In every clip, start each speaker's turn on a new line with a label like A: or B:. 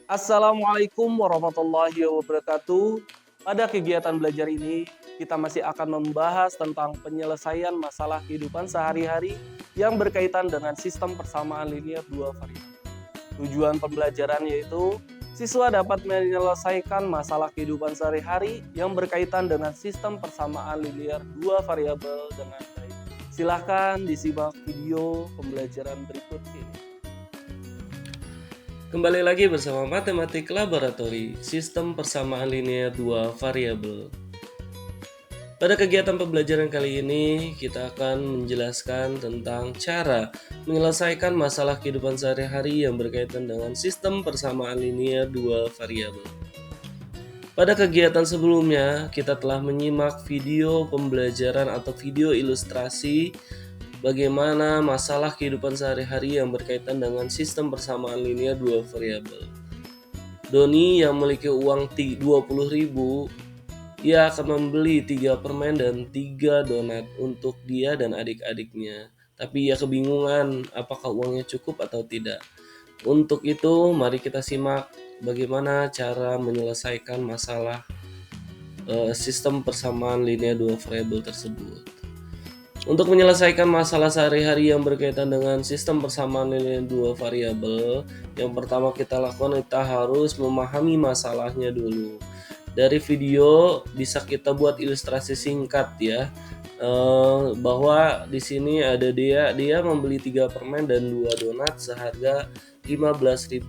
A: Assalamualaikum warahmatullahi wabarakatuh. Pada kegiatan belajar ini, kita masih akan membahas tentang penyelesaian masalah kehidupan sehari-hari yang berkaitan dengan sistem persamaan linear dua variabel. Tujuan pembelajaran yaitu siswa dapat menyelesaikan masalah kehidupan sehari-hari yang berkaitan dengan sistem persamaan linear dua variabel dengan baik. Silahkan disimak video pembelajaran berikut ini.
B: Kembali lagi bersama Matematik Laboratori, Sistem Persamaan Linear Dua Variabel. Pada kegiatan pembelajaran kali ini, kita akan menjelaskan tentang cara menyelesaikan masalah kehidupan sehari-hari yang berkaitan dengan sistem persamaan linear dua variabel. Pada kegiatan sebelumnya, kita telah menyimak video pembelajaran atau video ilustrasi bagaimana masalah kehidupan sehari-hari yang berkaitan dengan sistem persamaan linear dua variabel. Doni yang memiliki uang 20.000, ia akan membeli 3 permen dan 3 donat untuk dia dan adik-adiknya. Tapi ia kebingungan apakah uangnya cukup atau tidak. Untuk itu, mari kita simak bagaimana cara menyelesaikan masalah sistem persamaan linear dua variabel tersebut. Untuk menyelesaikan masalah sehari-hari yang berkaitan dengan sistem persamaan linear dua variabel, yang pertama kita lakukan, kita harus memahami masalahnya dulu. Dari video bisa kita buat ilustrasi singkat ya, bahwa di sini ada dia membeli 3 permen dan 2 donat seharga Rp15.000.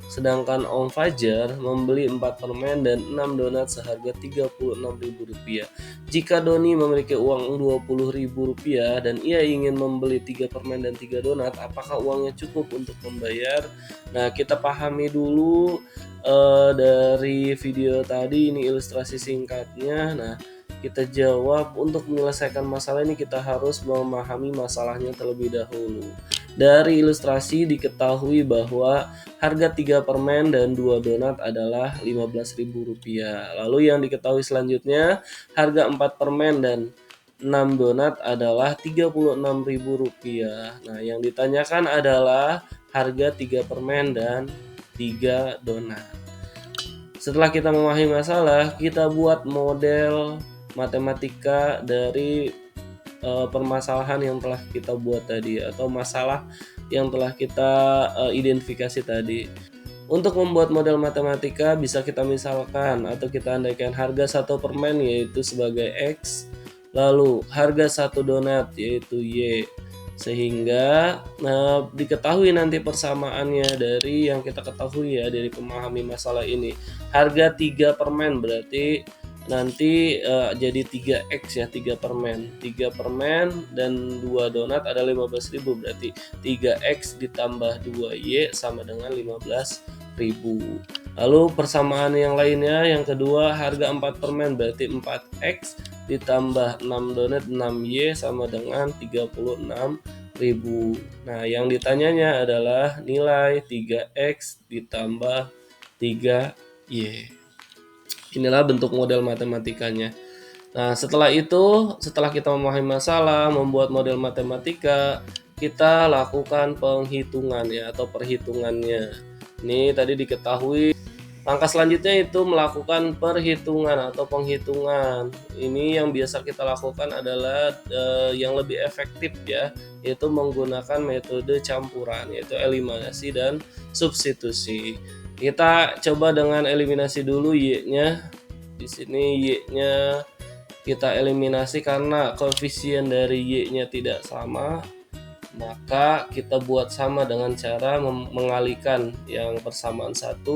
B: Sedangkan Om Fajar membeli 4 permen dan 6 donat seharga Rp36.000. Jika Doni memiliki uang Rp20.000 dan ia ingin membeli 3 permen dan 3 donat, apakah uangnya cukup untuk membayar? Nah, kita pahami dulu dari video tadi, ini ilustrasi singkatnya. Nah, kita jawab, untuk menyelesaikan masalah ini kita harus memahami masalahnya terlebih dahulu. Dari ilustrasi diketahui bahwa harga 3 permen dan 2 donat adalah Rp15.000. Lalu yang diketahui selanjutnya, harga 4 permen dan 6 donat adalah Rp36.000. Nah, yang ditanyakan adalah harga 3 permen dan 3 donat. Setelah kita memahami masalah, kita buat model matematika dari permasalahan yang telah kita buat tadi, atau masalah yang telah kita identifikasi tadi. Untuk membuat model matematika bisa kita misalkan atau kita andaikan harga 1 permen yaitu sebagai X, lalu harga 1 donat yaitu Y. Sehingga diketahui nanti persamaannya dari yang kita ketahui ya, dari memahami masalah ini. Harga 3 permen berarti nanti jadi 3X ya, 3 permen. 3 permen dan 2 donat ada 15.000, berarti 3X ditambah 2Y sama dengan 15.000. Lalu persamaan yang lainnya, yang kedua, harga 4 permen berarti 4X ditambah 6 donat 6Y sama dengan 36.000. Nah, yang ditanyanya adalah nilai 3X ditambah 3Y. Inilah bentuk model matematikanya. Nah, setelah itu, setelah kita memahami masalah, membuat model matematika, kita lakukan penghitungan ya, atau perhitungannya. Ini tadi diketahui. Langkah selanjutnya itu melakukan perhitungan atau penghitungan. Ini yang biasa kita lakukan adalah yang lebih efektif ya, yaitu menggunakan metode campuran, yaitu eliminasi dan substitusi. Kita coba dengan eliminasi dulu Y-nya. Di sini Y-nya kita eliminasi karena koefisien dari Y-nya tidak sama, maka kita buat sama dengan cara mengalihkan yang persamaan 1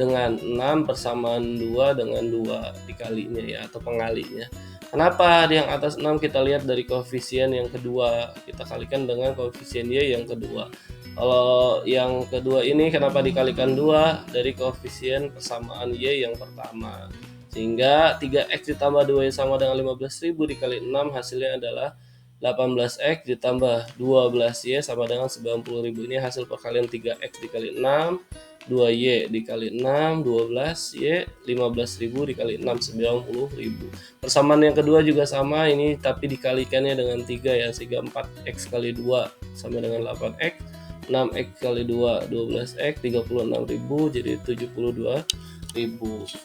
B: dengan 6 persamaan 2 dengan 2 dikalinya ya, atau pengalinya. Kenapa yang atas 6 kita lihat dari koefisien yang kedua, kita kalikan dengan koefisien Y yang kedua. Kalau yang kedua ini kenapa dikalikan 2? Dari koefisien persamaan Y yang pertama. Sehingga 3X ditambah 2Y sama dengan 15.000 dikali 6, hasilnya adalah 18X ditambah 12Y sama dengan 90.000. Ini hasil perkalian 3X dikali 6, 2Y dikali 6, 12Y, 15.000 dikali 6, 90.000. Persamaan yang kedua juga sama, ini tapi dikalikannya dengan 3 ya, sehingga 4X kali 2 sama dengan 8X. 6x kali 2, 12x, 36.000 jadi 72.000.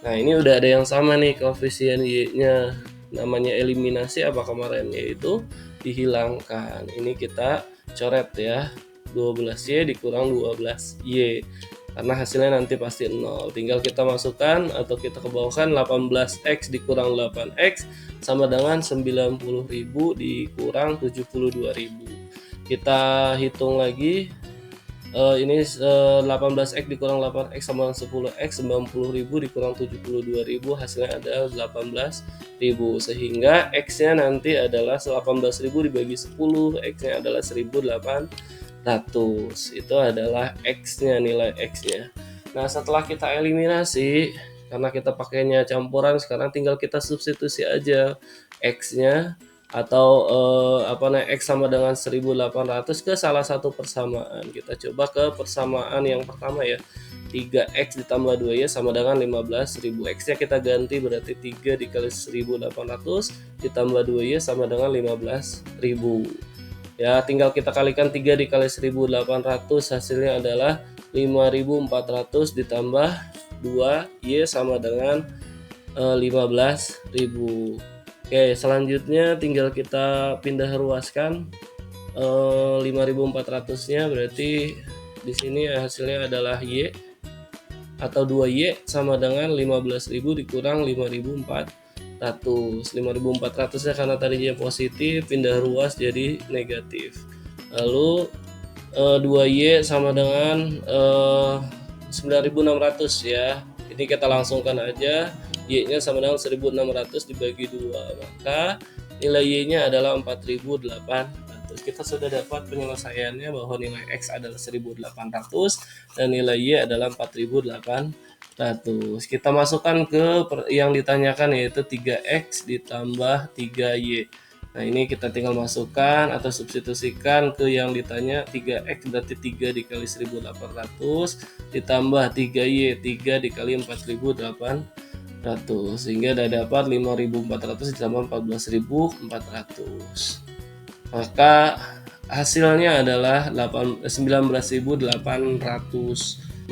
B: Nah, ini udah ada yang sama nih koefisien Y-nya. Namanya eliminasi apa kemarin, yaitu dihilangkan. Ini kita coret ya. 12Y dikurang 12Y. Karena hasilnya nanti pasti 0. Tinggal kita masukkan atau kita kebawahkan 18x dikurang 8x sama dengan 90.000 dikurang 72.000. Kita hitung lagi. Ini 18x dikurang 8x sama dengan 10x, 90.000 dikurang 72.000 hasilnya adalah 18.000, sehingga x-nya nanti adalah 18.000 dibagi 10, x-nya adalah 1.800. Itu adalah x-nya, nilai x-nya. Nah, setelah kita eliminasi, karena kita pakainya campuran, sekarang tinggal kita substitusi aja x-nya atau x sama dengan 1.800 ke salah satu persamaan. Kita coba ke persamaan yang pertama ya. 3x ditambah 2y sama dengan 15.000. X-nya kita ganti, berarti 3 dikali 1.800 ditambah 2y sama dengan 15.000. Ya, tinggal kita kalikan 3 dikali 1.800, hasilnya adalah 5.400 ditambah 2y sama dengan 15.000. Oke, selanjutnya tinggal kita pindah ruaskan 5.400-nya, berarti di sini hasilnya adalah y atau 2y sama dengan 15.000 dikurang 5.400. 5.400-nya karena tadinya positif, pindah ruas jadi negatif. Lalu 2y sama dengan 9.600 ya. Ini kita langsungkan aja. Y-nya sama dengan 1.600 dibagi 2, maka nilai Y-nya adalah 4.800. Kita sudah dapat penyelesaiannya bahwa nilai X adalah 1.800 dan nilai Y adalah 4.800. Kita masukkan ke yang ditanyakan, yaitu 3X ditambah 3Y. Nah, ini kita tinggal masukkan atau substitusikan ke yang ditanya. 3x berarti 3 dikali 1.800 ditambah 3y, 3 dikali 4.800, sehingga ada dapat 5.400 ditambah 14.400. Maka hasilnya adalah 19.800.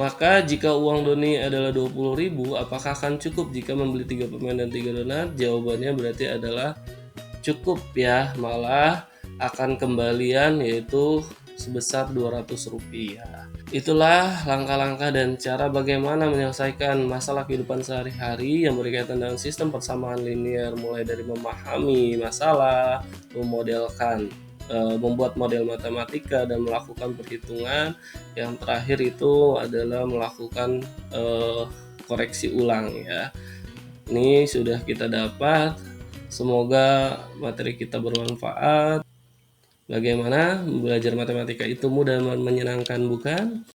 B: Maka jika uang Doni adalah 20.000, apakah akan cukup jika membeli 3 permen dan 3 donat? Jawabannya berarti adalah cukup ya, malah akan kembalian yaitu sebesar Rp200. Itulah langkah-langkah dan cara bagaimana menyelesaikan masalah kehidupan sehari-hari yang berkaitan dengan sistem persamaan linear, mulai dari memahami masalah, memodelkan, membuat model matematika dan melakukan perhitungan. Yang terakhir itu adalah melakukan koreksi ulang ya. Ini sudah kita dapat. Semoga materi kita bermanfaat. Bagaimana belajar matematika itu mudah dan menyenangkan, bukan?